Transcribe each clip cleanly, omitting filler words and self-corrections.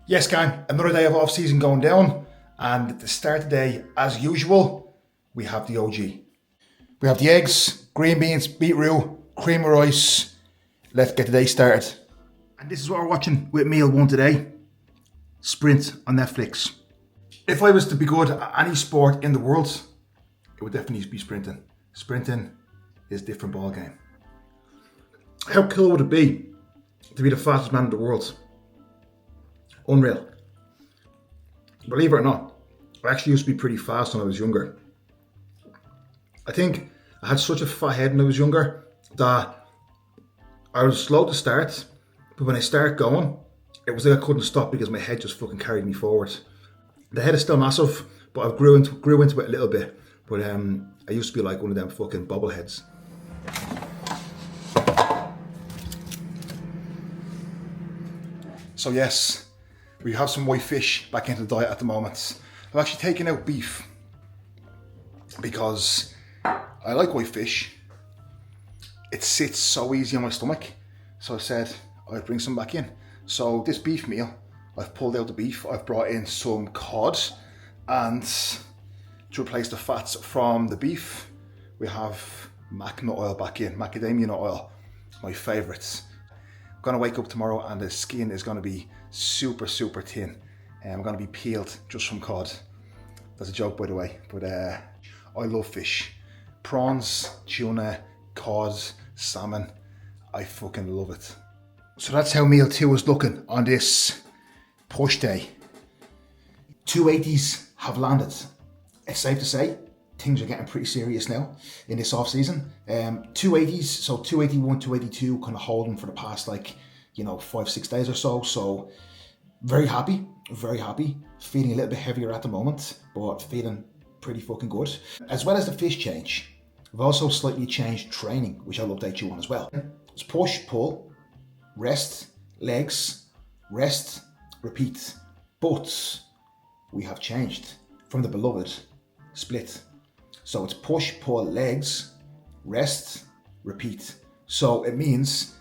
Yes, gang, another day of off-season going down, and at the start of the day, as usual, we have the OG. We have the eggs, green beans, beetroot, cream of rice. Let's get the day started. And this is what we're watching with meal one today. Sprint on Netflix. If I was to be good at any sport in the world, it would definitely be sprinting. Sprinting is a different ball game. How cool would it be to be the fastest man in the world? Unreal. Believe it or not, I actually used to be pretty fast when I was younger. I think I had such a fat head when I was younger that I was slow to start, but when I started going, it was like I couldn't stop because my head just fucking carried me forward. The head is still massive, but I grew into it a little bit. But I used to be like one of them fucking bobbleheads. So yes, we have some white fish back into the diet at the moment. I've actually taken out beef because I like white fish. It sits so easy on my stomach. So I said I'd bring some back in. So this beef meal, I've pulled out the beef. I've brought in some cod, and to replace the fats from the beef, we have mac nut oil back in, macadamia nut oil, my favourites. I'm gonna wake up tomorrow and the skin is gonna be super thin, and I'm gonna be peeled just from cod. That's a joke, by the way, but I love fish. Prawns, tuna, cod, salmon, I fucking love it. So that's how meal 2 is looking on this push day. 280s have landed. It's safe to say things are getting pretty serious now in this off season. 280s, so 281, 282, kind of holding for the past 5-6 days or so. So very happy, feeling a little bit heavier at the moment, but feeling pretty fucking good. As well as the fish change, we've also slightly changed training, which I'll update you on as well. It's push, pull, rest, legs, rest, repeat. But we have changed from the beloved split. So it's push, pull, legs, rest, repeat. So it means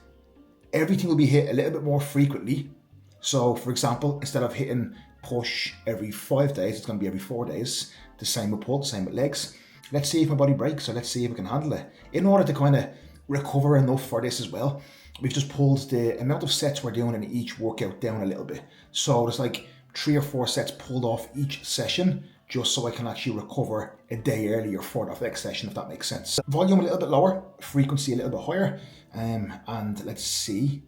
everything will be hit a little bit more frequently. So for example, instead of hitting push every 5 days, it's going to be every 4 days. The same with pull, the same with legs. Let's see if my body breaks, or let's see if we can handle it. In order to kind of recover enough for this as well, we've just pulled the amount of sets we're doing in each workout down a little bit. So there's like 3 or 4 sets pulled off each session, just so I can actually recover a day earlier for that next session, if that makes sense. Volume a little bit lower, frequency a little bit higher, and let's see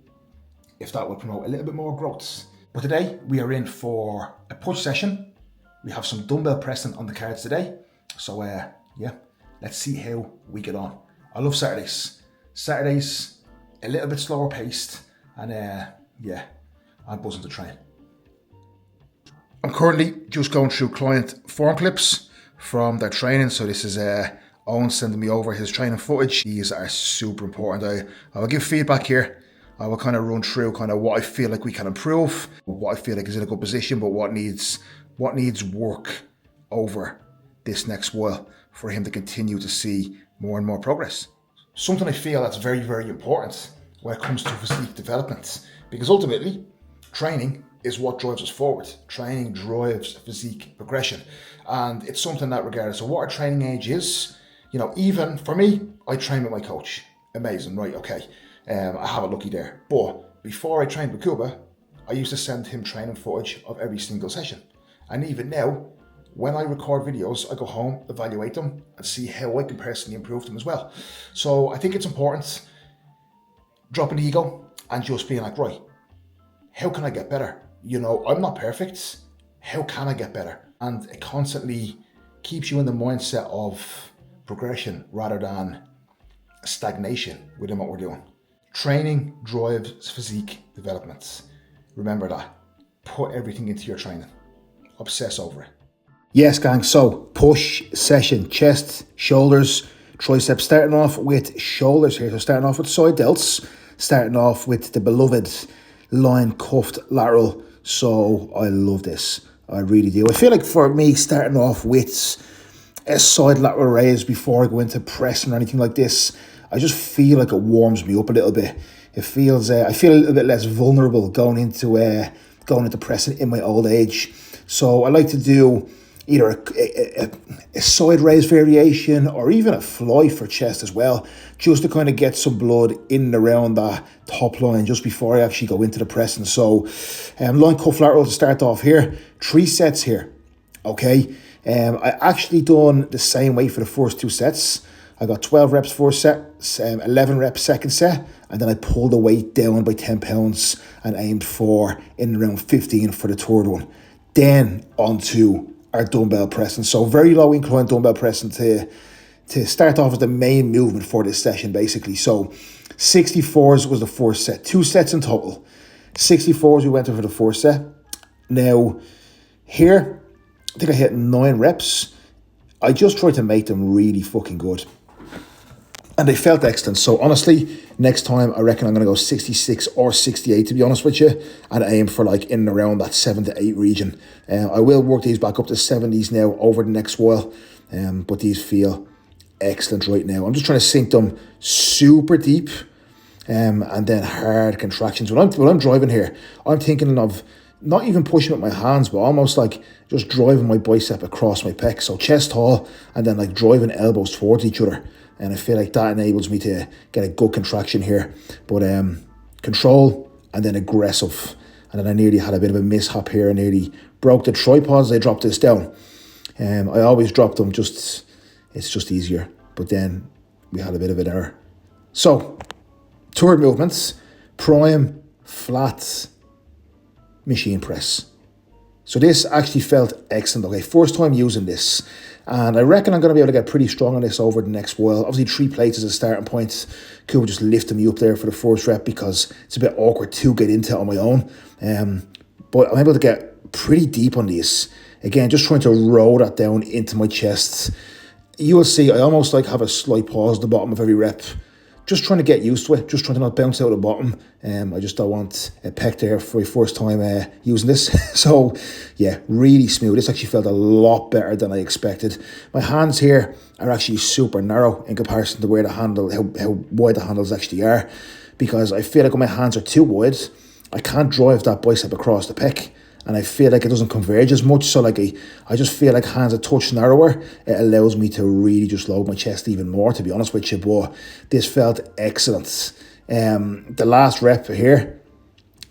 if that will promote a little bit more growth. But today we are in for a push session. We have some dumbbell pressing on the cards today. So yeah, let's see how we get on. I love Saturdays. Saturdays, a little bit slower paced, and yeah, I'm buzzing to train. I'm currently just going through client form clips from their training. So this is Owen sending me over his training footage. These are super important. I will give feedback here. I will kind of run through kind of what I feel like we can improve, what I feel like is in a good position, but what needs work over this next while for him to continue to see more and more progress. Something I feel that's very important when it comes to physique development, because ultimately training is what drives us forward. Training drives physique progression, and it's something that regardless of what our training age is, even for me, I train with my coach. Amazing, right? Okay, I have it lucky there. But before I trained with Cuba, I used to send him training footage of every single session, and even now, when I record videos, I go home, evaluate them, and see how I can personally improve them as well. So I think it's important dropping the ego and just being like, right, how can I get better? I'm not perfect. How can I get better? And it constantly keeps you in the mindset of progression rather than stagnation within what we're doing. Training drives physique development. Remember that. Put everything into your training. Obsess over it. Yes, gang, so push session, chest, shoulders, triceps, starting off with shoulders here. So starting off with side delts, starting off with the beloved line cuffed lateral. So I love this. I really do. I feel like for me, starting off with a side lateral raise before I go into pressing or anything like this, I just feel like it warms me up a little bit. It feels, I feel a little bit less vulnerable going into going into pressing in my old age. So I like to do either a side raise variation or even a fly for chest as well, just to kind of get some blood in and around that top line just before I actually go into the pressing. So line cuff lateral to start off here, 3 sets here, okay? I actually done the same way for the first 2 sets. I got 12 reps first set, 11 reps second set, and then I pulled the weight down by 10 pounds and aimed for in around 15 for the third one. Then onto our dumbbell pressing. So very low incline dumbbell pressing to start off as the main movement for this session, basically. So 64s was the first set, 2 sets in total. 64s we went in for the first set. Now here, I think I hit 9 reps. I just tried to make them really fucking good. And they felt excellent. So honestly, next time I reckon I'm going to go 66 or 68, to be honest with you, and aim for like in and around that 7 to 8 region. I will work these back up to 70s now over the next while, but these feel excellent right now. I'm just trying to sink them super deep, and then hard contractions. When I'm driving here, I'm thinking of not even pushing with my hands, but almost like just driving my bicep across my pec. So chest tall, and then like driving elbows towards each other. And I feel like that enables me to get a good contraction here. But control and then aggressive. And then I nearly had a bit of a mishap here. I nearly broke the tripods. I dropped this down. I always drop them, it's just easier. But then we had a bit of an error. So, third movements, prime, flat, machine press. So this actually felt excellent. Okay, first time using this. And I reckon I'm going to be able to get pretty strong on this over the next while. Obviously 3 plates is a starting point. Cool, just lifting me up there for the first rep because it's a bit awkward to get into it on my own. But I'm able to get pretty deep on these. Again, just trying to roll that down into my chest. You will see I almost like have a slight pause at the bottom of every rep. Just trying to get used to it, just trying to not bounce out the bottom. I just don't want a pec there for my first time using this. So yeah, really smooth. This actually felt a lot better than I expected. My hands here are actually super narrow in comparison to where the handle, how wide the handles actually are, because I feel like when my hands are too wide, I can't drive that bicep across the pec. And I feel like it doesn't converge as much. So like I just feel like hands a touch narrower. It allows me to really just load my chest even more, to be honest with you. But this felt excellent. The last rep here,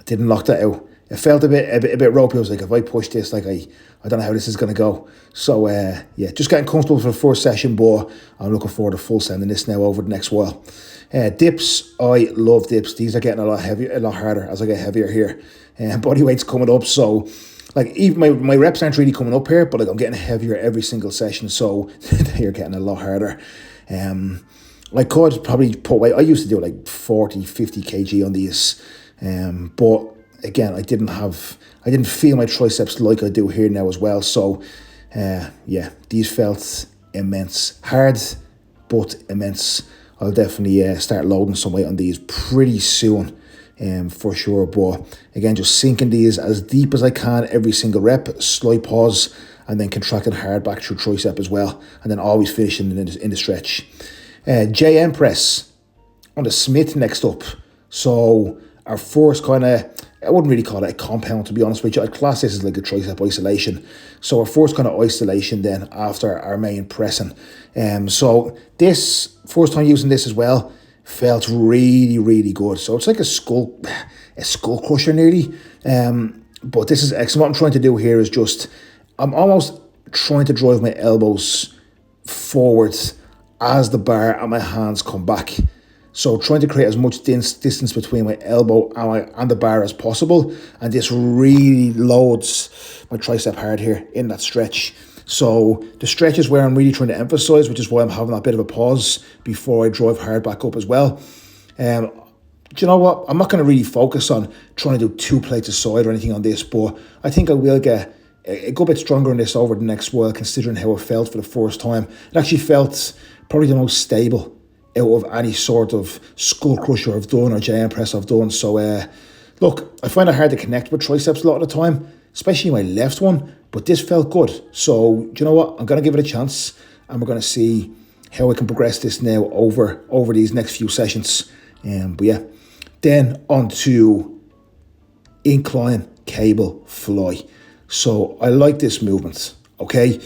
didn't lock that out. It felt a bit ropey. I was like, if I push this, like I don't know how this is going to go. So yeah, just getting comfortable for the first session, but I'm looking forward to full sending this now over the next while. Dips, I love dips. These are getting a lot heavier, a lot harder as I get heavier here. Body weight's coming up, so like even my reps aren't really coming up here, but like I'm getting heavier every single session, so they're getting a lot harder. I could probably put weight. I used to do like 40, 50 kg on these, but again, I didn't feel my triceps like I do here now as well. So yeah, these felt immense, hard but immense. I'll definitely start loading some weight on these pretty soon. For sure, but again, just sinking these as deep as I can every single rep, slight pause, and then contracting hard back through tricep as well, and then always finishing in the stretch. JM press on the Smith next up. So our first kind of, I wouldn't really call it a compound, to be honest with you. I'd class this as like a tricep isolation. So our first kind of isolation then after our main pressing. So this, first time using this as well, felt really, really good. So it's like a skull crusher nearly. But this is excellent. What I'm trying to do here is just, I'm almost trying to drive my elbows forward as the bar and my hands come back. So trying to create as much distance between my elbow and the bar as possible. And this really loads my tricep hard here in that stretch. So the stretch is where I'm really trying to emphasize, which is why I'm having that bit of a pause before I drive hard back up as well. Do you know what? I'm not going to really focus on trying to do 2 plates aside or anything on this, but I think I will get a good bit stronger in this over the next while, considering how it felt for the first time. It actually felt probably the most stable out of any sort of skull crusher I've done or JM press I've done. So look, I find it hard to connect with triceps a lot of the time, especially my left one, but this felt good. So do you know what? I'm going to give it a chance, and we're going to see how I can progress this now over these next few sessions. But yeah, then on to incline cable fly. So I like this movement, okay?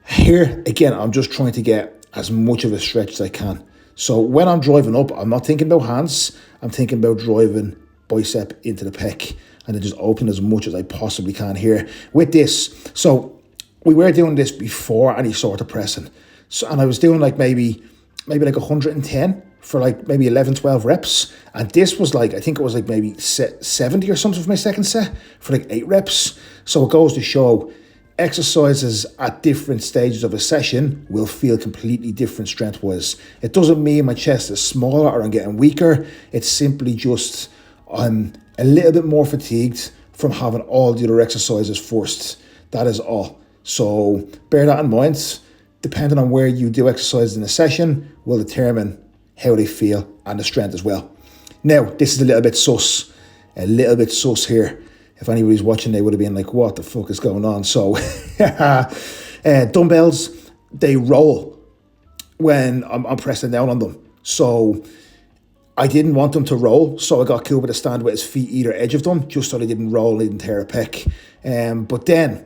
Here, again, I'm just trying to get as much of a stretch as I can. So when I'm driving up, I'm not thinking about hands, I'm thinking about driving bicep into the pec and then just open as much as I possibly can here with this. So we were doing this before any sort of pressing. So, and I was doing like maybe like 110 for like maybe 11, 12 reps. And this was like, I think it was like maybe 70 or something for my second set for like 8 reps. So it goes to show exercises at different stages of a session will feel completely different strength-wise. It doesn't mean my chest is smaller or I'm getting weaker. It's simply just I'm a little bit more fatigued from having all the other exercises first. That is all. So bear that in mind. Depending on where you do exercises in a session will determine how they feel and the strength as well. Now, this is a little bit sus here. If anybody's watching, they would have been like, what the fuck is going on? So dumbbells, they roll when I'm pressing down on them. So I didn't want them to roll. So I got Cooper to stand with his feet either edge of them, just so they didn't roll, they didn't tear a pec. But then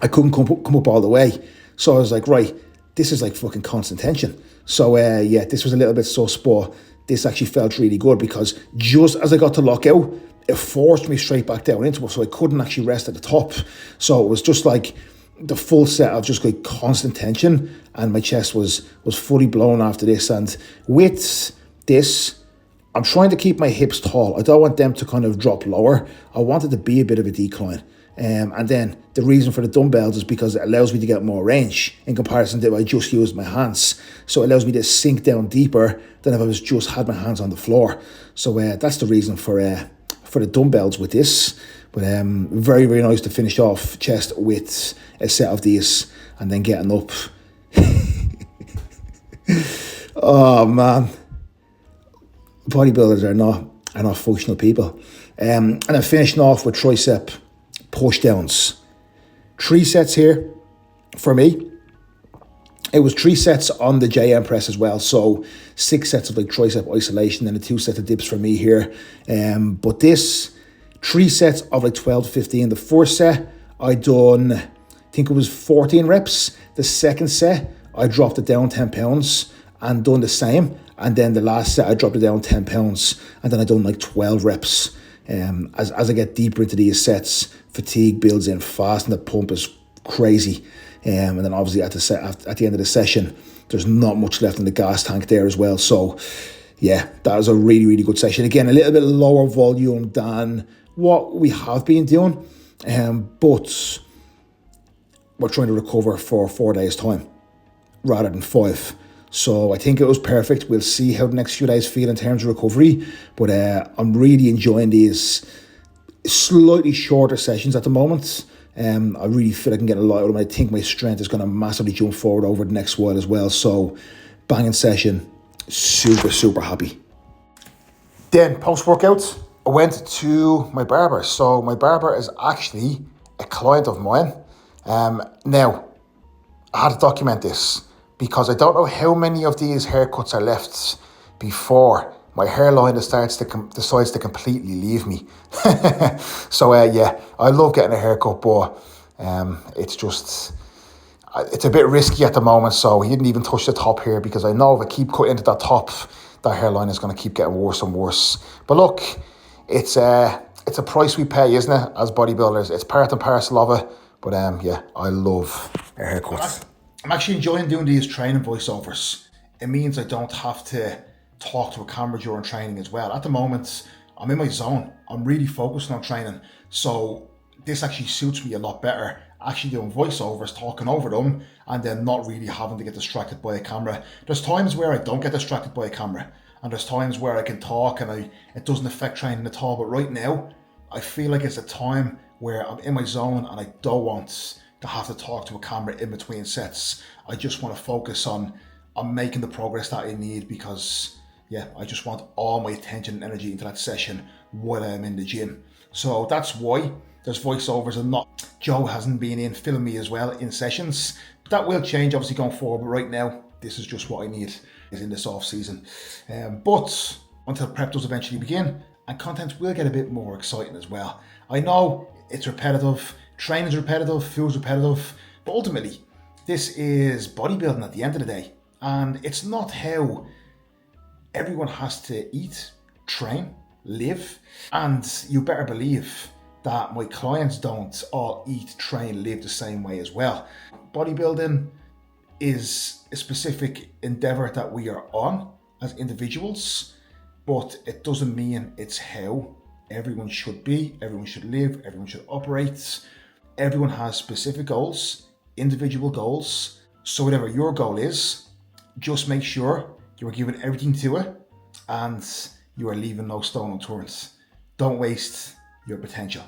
I couldn't come up all the way. So I was like, right, this is like fucking constant tension. So yeah, this was a little bit sus, but this actually felt really good because just as I got to lockout, it forced me straight back down into it, so I couldn't actually rest at the top. So it was just like the full set of just like constant tension, and my chest was fully blown after this. And with this, I'm trying to keep my hips tall. I don't want them to kind of drop lower. I want it to be a bit of a decline. And then the reason for the dumbbells is because it allows me to get more range in comparison to if I just used my hands. So it allows me to sink down deeper than if I was just had my hands on the floor. So that's the reason for the dumbbells with this. But very, very nice to finish off chest with a set of these and then getting up. Oh man, bodybuilders are not functional people. And then finishing off with tricep push downs. 3 sets here for me. It was 3 sets on the JM press as well. So 6 sets of like tricep isolation and 2 sets of dips for me here. But this 3 sets of like 12 to 15. The first set I done, I think it was 14 reps. The second set I dropped it down 10 pounds and done the same. And then the last set I dropped it down 10 pounds and then I done like 12 reps. As I get deeper into these sets, fatigue builds in fast and the pump is crazy. And then obviously at the end of the session, there's not much left in the gas tank there as well. So yeah, that was a really, really good session. Again, a little bit lower volume than what we have been doing, but we're trying to recover for 4 days' time rather than 5. So I think it was perfect. We'll see how the next few days feel in terms of recovery. But I'm really enjoying these slightly shorter sessions at the moment. I really feel I can get a lot out of them. I think my strength is going to massively jump forward over the next while as well. So banging session, super, super happy. Then post-workout, I went to my barber. So my barber is actually a client of mine. Now, I had to document this, because I don't know how many of these haircuts are left before my hairline decides to completely leave me. So yeah, I love getting a haircut, but it's a bit risky at the moment. So he didn't even touch the top here, because I know if I keep cutting into that top, that hairline is going to keep getting worse and worse. But look, it's a price we pay, isn't it, as bodybuilders? It's part and parcel of it. But yeah, I love a haircut. I'm actually enjoying doing these training voiceovers. It means I don't have to talk to a camera during training as well. At the moment, I'm in my zone. I'm really focusing on training. So this actually suits me a lot better. Actually doing voiceovers, talking over them, and then not really having to get distracted by a camera. There's times where I don't get distracted by a camera, and there's times where I can talk and it doesn't affect training at all. But right now, I feel like it's a time where I'm in my zone and I don't want to have to talk to a camera in between sets. I just want to focus on making the progress that I need, because yeah, I just want all my attention and energy into that session while I'm in the gym. So that's why there's voiceovers and not Joe hasn't been in filming me as well in sessions. But that will change obviously going forward, but right now this is just what I need is in this off season. But until prep does eventually begin, and content will get a bit more exciting as well. I know it's repetitive, training's repetitive, food's repetitive, but ultimately, this is bodybuilding at the end of the day. And it's not how everyone has to eat, train, live. And you better believe that my clients don't all eat, train, live the same way as well. Bodybuilding is a specific endeavor that we are on as individuals, but it doesn't mean it's how everyone should be, everyone should live, everyone should operate. Everyone has specific goals, individual goals. So whatever your goal is, just make sure you are giving everything to it and you are leaving no stone unturned. Don't waste your potential.